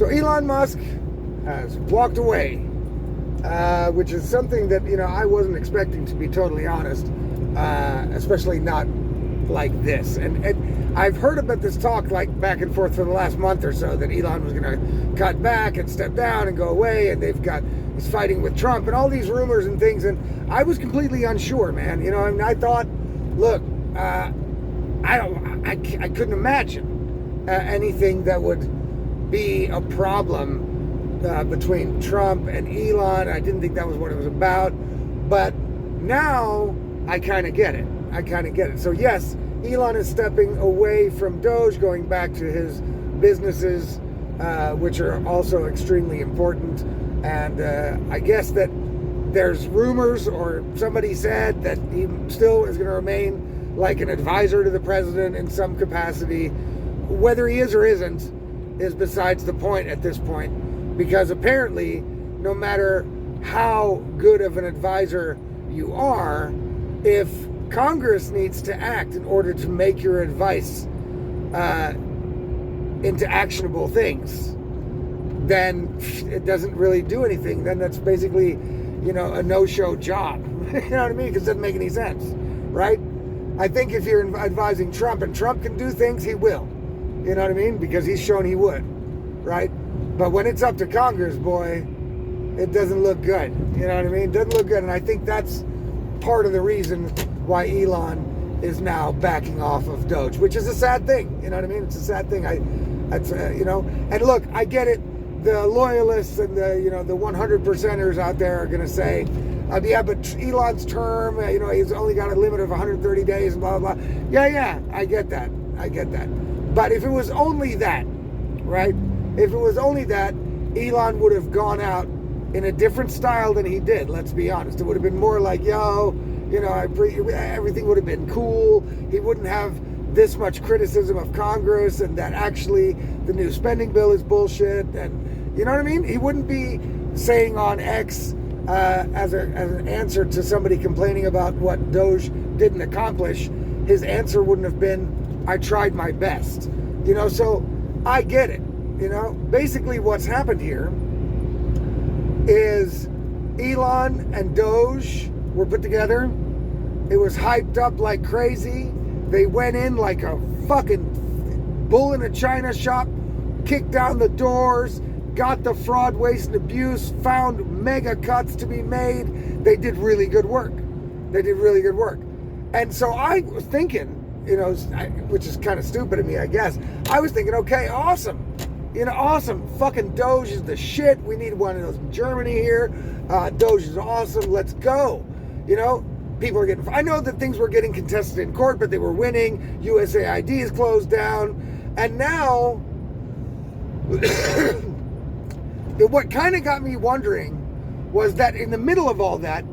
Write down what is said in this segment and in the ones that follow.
So Elon Musk has walked away, which is something that, I wasn't expecting, to be totally honest, especially not like this. And I've heard about this talk like back and forth for the last month or so, that Elon was going to cut back and step down and go away, and he's fighting with Trump and all these rumors and things. And I was completely unsure, man. I thought, look, I couldn't imagine anything that would be a problem between Trump and Elon. I didn't think that was what it was about, but now I kind of get it. So yes, Elon is stepping away from Doge, going back to his businesses, which are also extremely important. And I guess that there's rumors, or somebody said, that he still is going to remain like an advisor to the president in some capacity. Whether he is or isn't is besides the point at this point, because apparently no matter how good of an advisor you are, if Congress needs to act in order to make your advice into actionable things, then it doesn't really do anything. Then that's basically, a no-show job. You know what I mean? Because it doesn't make any sense, right? I think if you're advising Trump, and Trump can do things, he will. You know what I mean? Because he's shown he would, right? But when it's up to Congress, boy, it doesn't look good. You know what I mean? It doesn't look good. And I think that's part of the reason why Elon is now backing off of Doge, which is a sad thing. You know what I mean? It's a sad thing. And look, I get it. The loyalists and the 100%ers out there are going to say, yeah, but Elon's term, he's only got a limit of 130 days and blah, blah, blah. Yeah, I get that. But if it was only that, right? If it was only that, Elon would have gone out in a different style than he did, let's be honest. It would have been more like, everything would have been cool. He wouldn't have this much criticism of Congress, and that actually the new spending bill is bullshit. And you know what I mean? He wouldn't be saying on X, as an answer to somebody complaining about what Doge didn't accomplish, his answer wouldn't have been, I tried my best. So I get it. Basically what's happened here is Elon and Doge were put together. It was hyped up like crazy. They went in like a fucking bull in a china shop, kicked down the doors, got the fraud, waste, and abuse, found mega cuts to be made. They did really good work. And so I was thinking, which is kind of stupid of me, I guess. I was thinking, okay, awesome. Awesome. Fucking Doge is the shit. We need one of those in Germany here. Doge is awesome. Let's go. People are getting... I know that things were getting contested in court, but they were winning. USAID is closed down. And now... what kind of got me wondering was that in the middle of all that,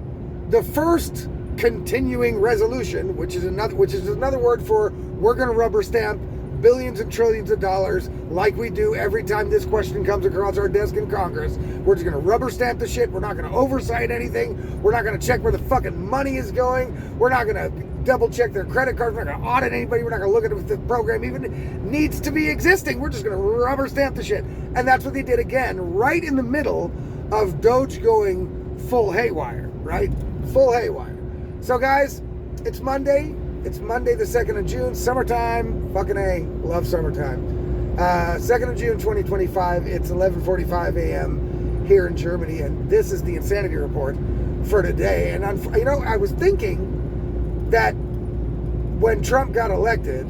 the first continuing resolution, which is another word for we're going to rubber stamp billions and trillions of dollars like we do every time this question comes across our desk in Congress. We're just going to rubber stamp the shit. We're not going to oversight anything. We're not going to check where the fucking money is going. We're not going to double check their credit cards. We're not going to audit anybody. We're not going to look at if the program even needs to be existing. We're just going to rubber stamp the shit. And that's what they did again, right in the middle of Doge going full haywire, right? Full haywire. So guys, it's Monday. It's Monday the 2nd of June, summertime. Fucking A, love summertime. 2nd of June 2025, it's 11:45 a.m. here in Germany, and this is the Insanity Report for today. And I was thinking that when Trump got elected,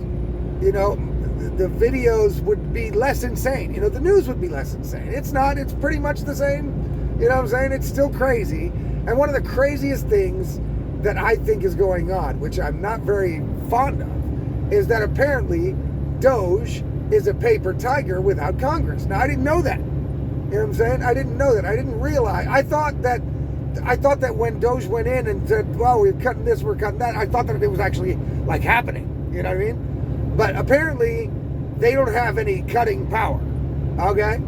the videos would be less insane. The news would be less insane. It's not. It's pretty much the same. You know what I'm saying? It's still crazy. And one of the craziest things that I think is going on, which I'm not very fond of, is that apparently Doge is a paper tiger without Congress. Now, I didn't know that. You know what I'm saying? I didn't know that. I didn't realize. I thought that when Doge went in and said, well, we're cutting this, we're cutting that, I thought that it was actually like happening. You know what I mean? But apparently they don't have any cutting power. Okay?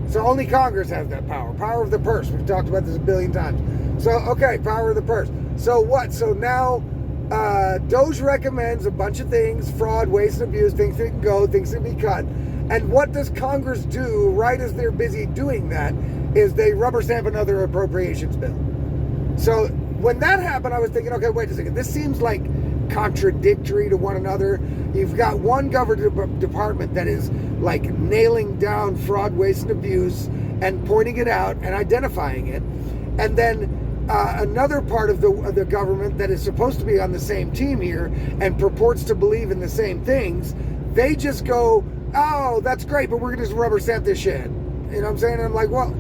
So only Congress has that power. Power of the purse. We've talked about this a billion times. So, okay, power of the purse. So what? So now Doge recommends a bunch of things, fraud, waste, and abuse, things that can go, things that can be cut. And what does Congress do right as they're busy doing that is they rubber stamp another appropriations bill. So when that happened, I was thinking, okay, wait a second. This seems like contradictory to one another. You've got one government department that is like nailing down fraud, waste, and abuse and pointing it out and identifying it. And then another part of the government that is supposed to be on the same team here and purports to believe in the same things, they just go, oh, that's great, but we're going to just rubber stamp this shit. You know what I'm saying? And I'm like, well,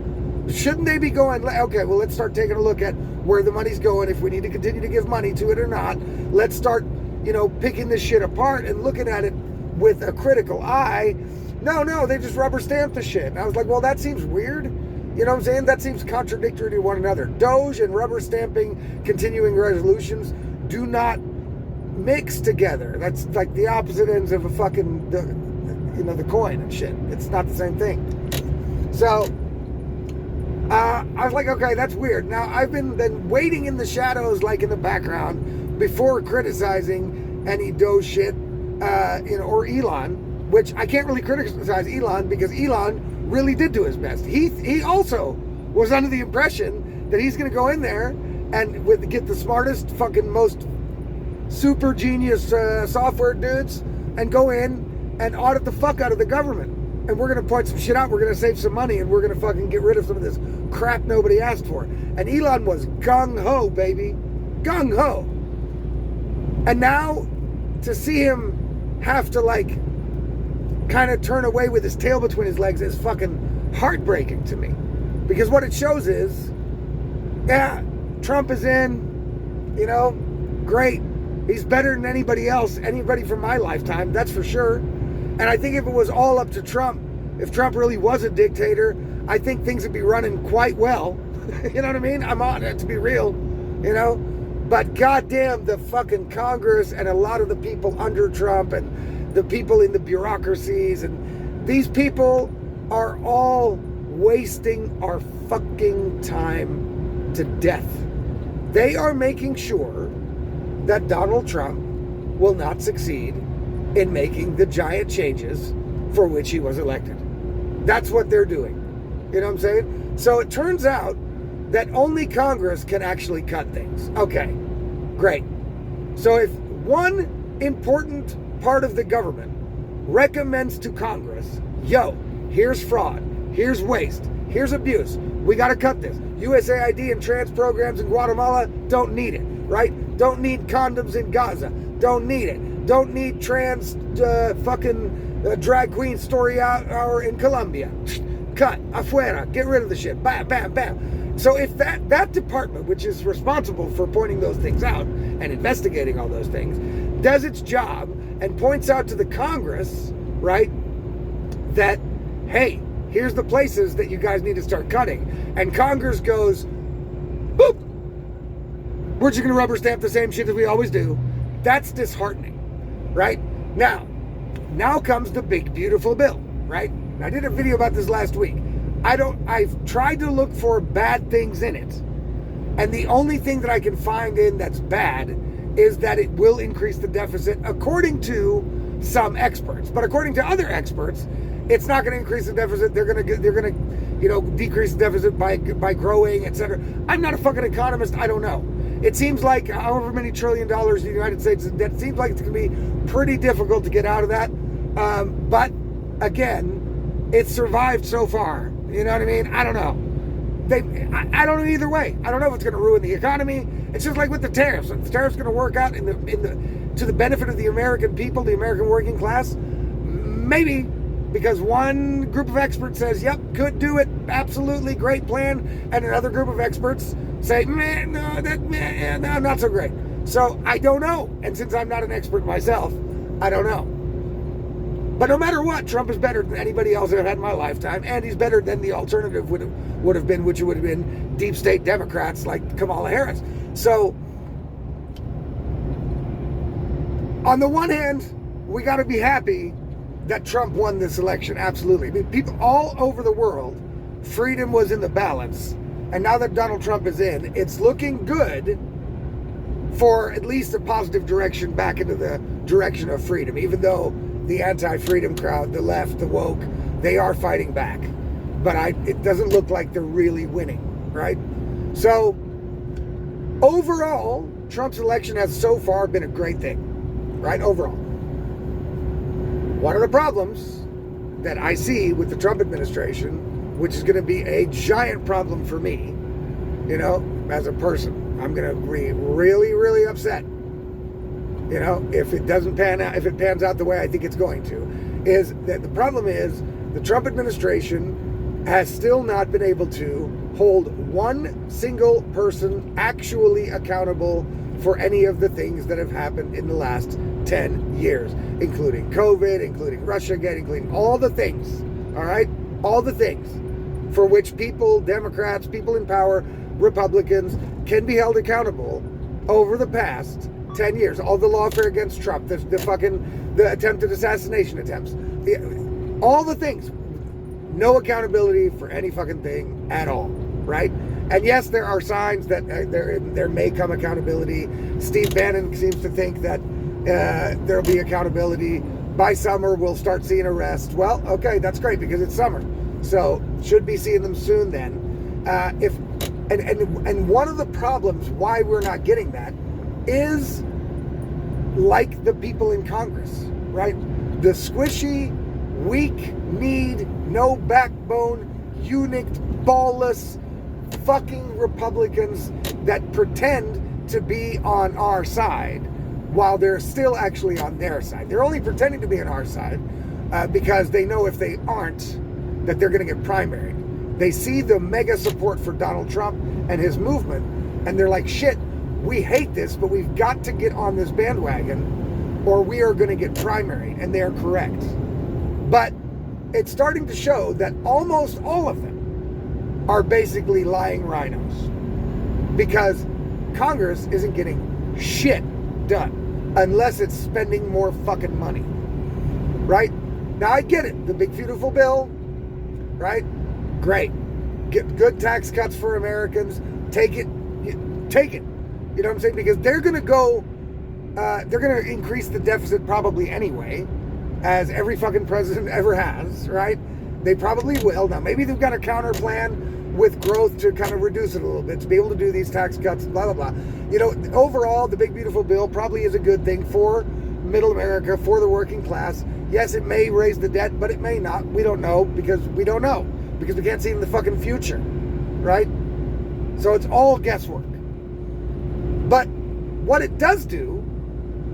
shouldn't they be going, okay, well, let's start taking a look at where the money's going, if we need to continue to give money to it or not. Let's start, picking this shit apart and looking at it with a critical eye. No, they just rubber stamp the shit. And I was like, well, that seems weird. You know what I'm saying? That seems contradictory to one another. Doge and rubber stamping continuing resolutions do not mix together. That's like the opposite ends of a fucking, the coin and shit. It's not the same thing. So I was like, okay, that's weird. Now, I've been waiting in the shadows, like in the background, before criticizing any Doge shit, or Elon, which I can't really criticize Elon because Elon really did do his best. He also was under the impression that he's going to go in there and get the smartest, fucking most super genius software dudes and go in and audit the fuck out of the government. And we're going to point some shit out. We're going to save some money and we're going to fucking get rid of some of this crap nobody asked for. And Elon was gung-ho, baby. Gung-ho. And now to see him have to kind of turn away with his tail between his legs is fucking heartbreaking to me. Because what it shows is, yeah, Trump is in, great. He's better than anybody else, anybody from my lifetime, that's for sure. And I think if it was all up to Trump, if Trump really was a dictator, I think things would be running quite well. You know what I mean? I'm on it, to be real, But goddamn, the fucking Congress and a lot of the people under Trump and the people in the bureaucracies, and these people are all wasting our fucking time to death. They are making sure that Donald Trump will not succeed in making the giant changes for which he was elected. That's what they're doing. You know what I'm saying? So it turns out that only Congress can actually cut things. Okay, great. So if one important part of the government recommends to Congress, here's fraud, here's waste, here's abuse, we got to cut this. USAID and trans programs in Guatemala, don't need it, right? Don't need condoms in Gaza, don't need it. Don't need trans drag queen story hour in Colombia. Cut, afuera, get rid of the shit. Bam, bam, bam. So if that department, which is responsible for pointing those things out and investigating all those things, does its job and points out to the Congress, right, that, hey, here's the places that you guys need to start cutting. And Congress goes, boop, we're just going to rubber stamp the same shit as we always do. That's disheartening. Right? Now comes the big, beautiful bill, right? I did a video about this last week. I've tried to look for bad things in it. And the only thing that I can find in that's bad is that it will increase the deficit according to some experts. But according to other experts, it's not going to increase the deficit. They're going to decrease the deficit by growing, etc. I'm not a fucking economist. I don't know. It seems like however many $1 trillion the United States is in debt, seems like it's going to be pretty difficult to get out of that. But again, it's survived so far. You know what I mean? I don't know. I don't know either way. I don't know if it's going to ruin the economy. It's just like with the tariffs. If the tariffs going to work out to the benefit of the American people, the American working class, maybe, because one group of experts says, yep, could do it, absolutely, great plan, and another group of experts say, no, not so great. So I don't know. And since I'm not an expert myself, I don't know. But no matter what, Trump is better than anybody else I've had in my lifetime, and he's better than the alternative would have been, which would have been deep state Democrats like Kamala Harris. So on the one hand, we got to be happy that Trump won this election. Absolutely. I mean, people all over the world, freedom was in the balance. And now that Donald Trump is in, it's looking good for at least a positive direction back into the direction of freedom, even though the anti-freedom crowd, the left, the woke, they are fighting back. But it doesn't look like they're really winning, right? So, overall, Trump's election has so far been a great thing, right? Overall. One of the problems that I see with the Trump administration, which is going to be a giant problem for me, you know, as a person, I'm going to be really, really upset, you know, if it doesn't pan out, if it pans out the way I think it's going to, is that the problem is the Trump administration has still not been able to hold one single person actually accountable for any of the things that have happened in the last 10 years, including COVID, including Russiagate, including all the things, all right? All the things for which people, Democrats, people in power, Republicans can be held accountable over the past 10 years. All the lawfare against Trump, the attempted assassination attempts, all the things. No accountability for any fucking thing at all, right? And yes, there are signs that there may come accountability. Steve Bannon seems to think that there'll be accountability. By summer, we'll start seeing arrests. Well, okay, that's great because it's summer. So should be seeing them soon then. And one of the problems why we're not getting that is like the people in Congress, right? The squishy, weak-kneed, no backbone, eunuch, ballless, fucking Republicans that pretend to be on our side while they're still actually on their side. They're only pretending to be on our side because they know if they aren't, that they're going to get primaried. They see the mega support for Donald Trump and his movement, and they're like, shit, we hate this, but we've got to get on this bandwagon or we are going to get primaried, and they're correct. But it's starting to show that almost all of them are basically lying rhinos because Congress isn't getting shit done unless it's spending more fucking money, right? Now I get it, the big beautiful bill, right? Great, get good tax cuts for Americans, take it. You know what I'm saying? Because they're going to increase the deficit probably anyway, as every fucking president ever has, right? They probably will. Now, maybe they've got a counter plan with growth to kind of reduce it a little bit, to be able to do these tax cuts, blah, blah, blah. You know, overall, the big, beautiful bill probably is a good thing for middle America, for the working class. Yes, it may raise the debt, but it may not. We don't know because we don't know. Because we can't see in the fucking future, right? So it's all guesswork. But what it does do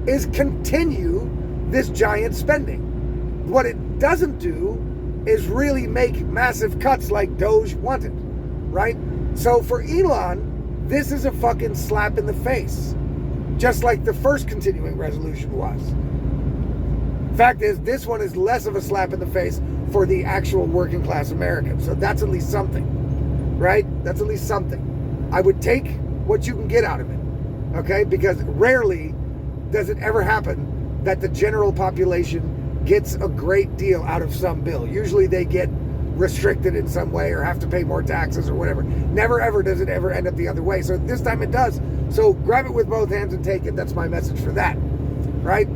is continue this giant spending. What it doesn't do is really make massive cuts like Doge wanted, right? So for Elon, this is a fucking slap in the face, just like the first continuing resolution was. Fact is, this one is less of a slap in the face for the actual working class American. So that's at least something, right? That's at least something. I would take what you can get out of it, okay? Because rarely does it ever happen that the general population gets a great deal out of some bill. Usually they get restricted in some way or have to pay more taxes or whatever. Never ever does it ever end up the other way. So this time it does. So grab it with both hands and take it. That's my message for that, right?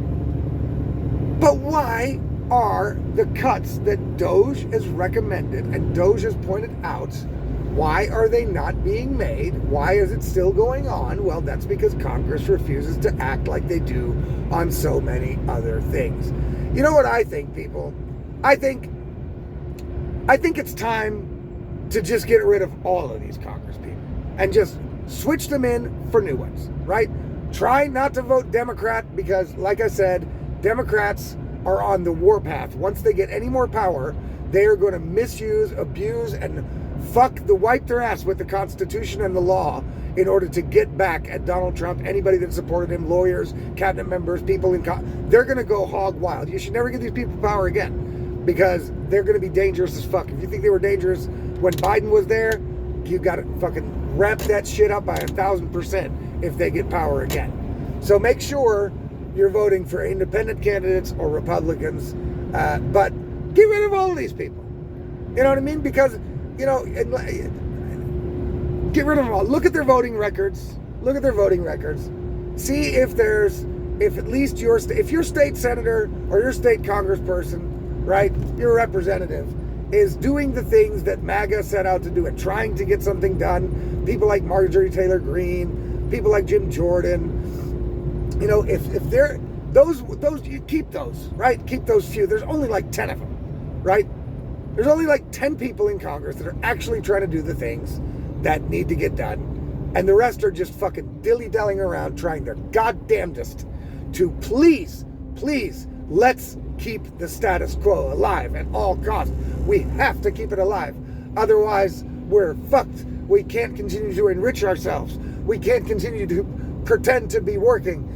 But why are the cuts that Doge has recommended and Doge has pointed out, why are they not being made? Why is it still going on? Well, that's because Congress refuses to act like they do on so many other things. You know what I think, people? I think it's time to just get rid of all of these Congress people and just switch them in for new ones, right? Try not to vote Democrat because, like I said, Democrats are on the warpath. Once they get any more power, they are going to misuse, abuse, and wipe their ass with the Constitution and the law in order to get back at Donald Trump, anybody that supported him, lawyers, cabinet members, people they're going to go hog wild. You should never give these people power again because they're going to be dangerous as fuck. If you think they were dangerous when Biden was there, you got to fucking ramp that shit up by 1,000% if they get power again. So make sure you're voting for independent candidates or Republicans, but get rid of all of these people. You know what I mean? Because, you know, get rid of them all. Look at their voting records. See if there's if at least if your state senator or your state congressperson, right, your representative, is doing the things that MAGA set out to do and trying to get something done, people like Marjorie Taylor Greene, people like Jim Jordan, you know, if they're those you keep those, right? Keep those few. There's only like 10 of them, right? There's only like 10 people in Congress that are actually trying to do the things that need to get done. And the rest are just fucking dilly-dallying around trying their goddamnedest to please, let's keep the status quo alive at all costs. We have to keep it alive. Otherwise, we're fucked. We can't continue to enrich ourselves. We can't continue to pretend to be working.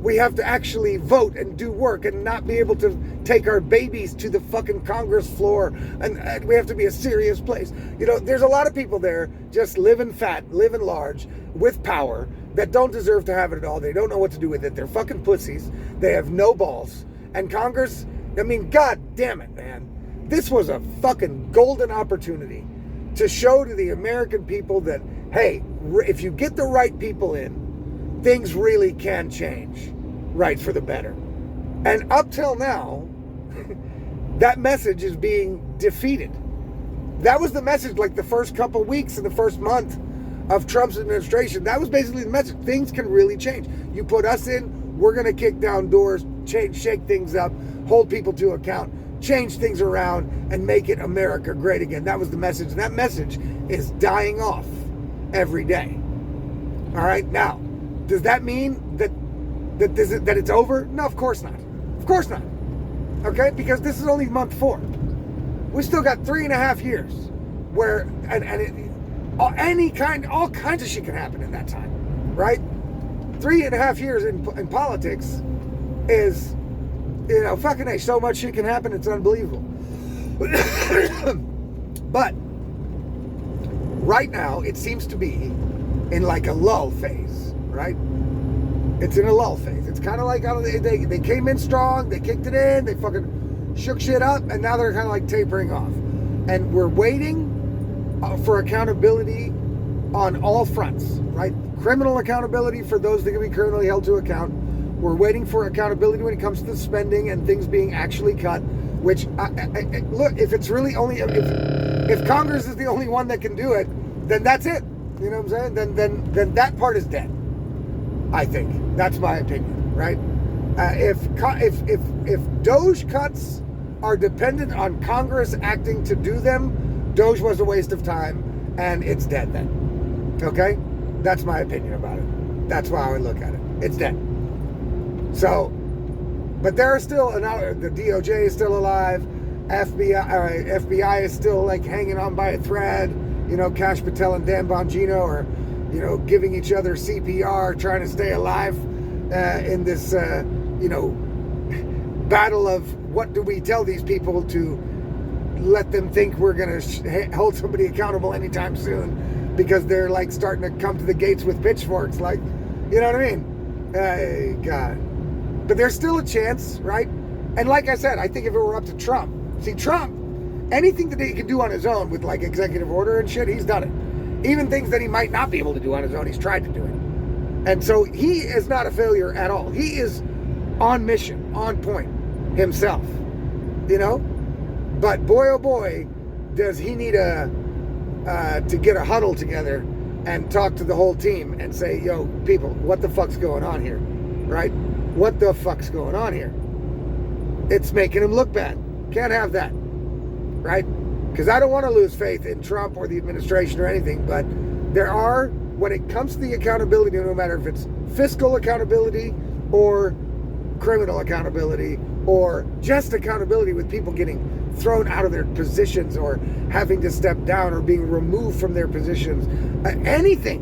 We have to actually vote and do work and not be able to take our babies to the fucking Congress floor. And we have to be a serious place. You know, there's a lot of people there just living fat, living large, with power, that don't deserve to have it at all. They don't know what to do with it. They're fucking pussies. They have no balls. And Congress, I mean, god damn it, man. This was a fucking golden opportunity to show to the American people that, hey, if you get the right people in, things really can change right for the better. And up till now, that message is being defeated. That was the message like the first couple weeks and the first month of Trump's administration. That was basically the message. Things can really change. You put us in, we're going to kick down doors, shake things up, hold people to account, change things around, and make it America great again. That was the message. And that message is dying off every day. All right, now, does that mean that it's over? No, of course not. Of course not. Okay, because this is only month 4. We still got 3.5 years where all kinds of shit can happen in that time, right? 3.5 years in politics is, you know, fucking A, so much shit can happen, it's unbelievable. But right now, it seems to be in like a lull phase, right? It's in a lull phase. It's kind of like they came in strong, they kicked it in, they fucking shook shit up, and now they're kind of like tapering off. And we're waiting for accountability on all fronts, right? Criminal accountability for those that can be criminally held to account. We're waiting for accountability when it comes to the spending and things being actually cut, which, look, if it's really only, if Congress is the only one that can do it, then that's it. You know what I'm saying? Then that part is dead. I think that's my opinion, right? If Doge cuts are dependent on Congress acting to do them, Doge was a waste of time, and it's dead then. Okay, that's my opinion about it. That's how I look at it. It's dead. So, but there are still the DOJ is still alive, FBI is still like hanging on by a thread. You know, Kash Patel and Dan Bongino are, you know, giving each other CPR, trying to stay alive in this, you know, battle of what do we tell these people to let them think we're going to hold somebody accountable anytime soon, because they're like starting to come to the gates with pitchforks, like, you know what I mean? God. But there's still a chance, right? And like I said, I think if it were up to Trump, see, Trump, anything that he can do on his own with like executive order and shit, he's done it. Even things that he might not be able to do on his own, he's tried to do it. And so he is not a failure at all. He is on mission, on point himself, you know? But boy, oh boy, does he need to get a huddle together and talk to the whole team and say, yo, people, what the fuck's going on here, right? What the fuck's going on here? It's making him look bad. Can't have that, right? Because I don't want to lose faith in Trump or the administration or anything, but there are, when it comes to the accountability, no matter if it's fiscal accountability or criminal accountability or just accountability with people getting thrown out of their positions or having to step down or being removed from their positions, anything,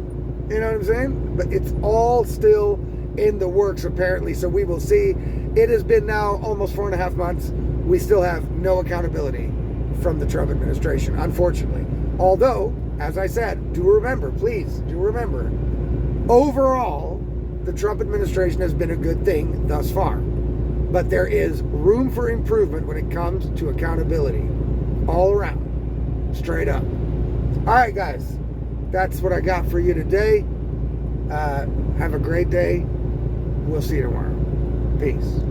you know what I'm saying? But it's all still in the works apparently, so we will see. It has been now almost 4.5 months. We still have no accountability from the Trump administration, unfortunately. Although, as I said, do remember, please, do remember, overall, the Trump administration has been a good thing thus far. But there is room for improvement when it comes to accountability. All around. Straight up. All right, guys. That's what I got for you today. Have a great day. We'll see you tomorrow. Peace.